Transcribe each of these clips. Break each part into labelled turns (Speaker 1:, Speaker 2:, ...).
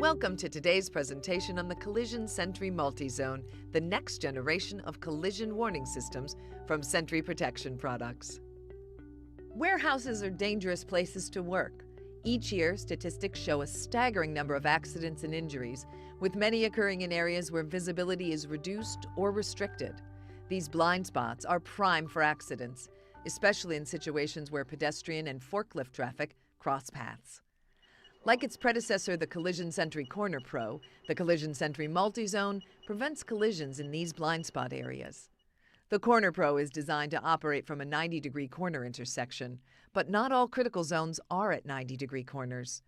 Speaker 1: Welcome to today's presentation on the Collision Sentry Multi-Zone, the next generation of collision warning systems from Sentry Protection products. Warehouses are dangerous places to work. Each year, statistics show a staggering number of accidents and injuries, with many occurring in areas where visibility is reduced or restricted. These blind spots are prime for accidents, especially in situations where pedestrian and forklift traffic cross paths. Like its predecessor, the Collision Sentry Corner Pro, the Collision Sentry Multi-Zone prevents collisions in these blind spot areas. The Corner Pro is designed to operate from a 90-degree corner intersection, but not all critical zones are at 90-degree corners.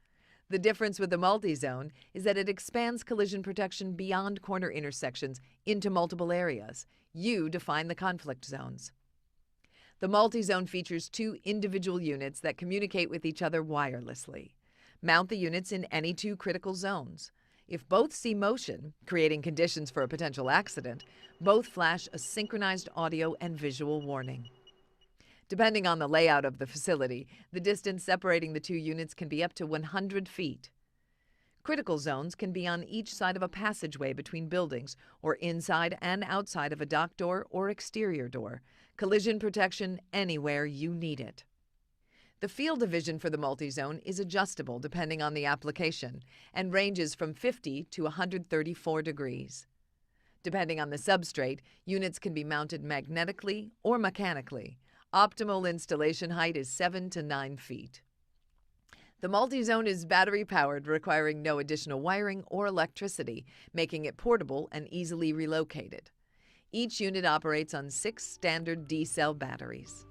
Speaker 1: The difference with the Multi-Zone is that it expands collision protection beyond corner intersections into multiple areas. You define the conflict zones. The Multi-Zone features two individual units that communicate with each other wirelessly. Mount the units in any two critical zones. If both see motion, creating conditions for a potential accident, both flash a synchronized audio and visual warning. Depending on the layout of the facility, the distance separating the two units can be up to 100 feet. Critical zones can be on each side of a passageway between buildings or inside and outside of a dock door or exterior door. Collision protection anywhere you need it. The field of vision for the multi-zone is adjustable depending on the application and ranges from 50 to 134 degrees. Depending on the substrate, units can be mounted magnetically or mechanically. Optimal installation height is 7 to 9 feet. The multi-zone is battery-powered, requiring no additional wiring or electricity, making it portable and easily relocated. Each unit operates on 6 standard D-cell batteries.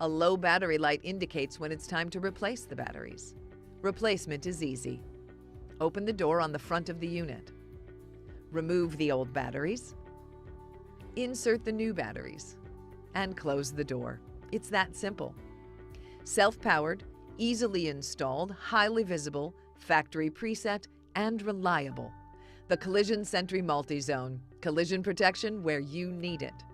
Speaker 1: A low battery light indicates when it's time to replace the batteries. Replacement is easy. Open the door on the front of the unit. Remove the old batteries. Insert the new batteries. And close the door. It's that simple. Self-powered, easily installed, highly visible, factory preset, and reliable. The Collision Sentry Multi-Zone. Collision protection where you need it.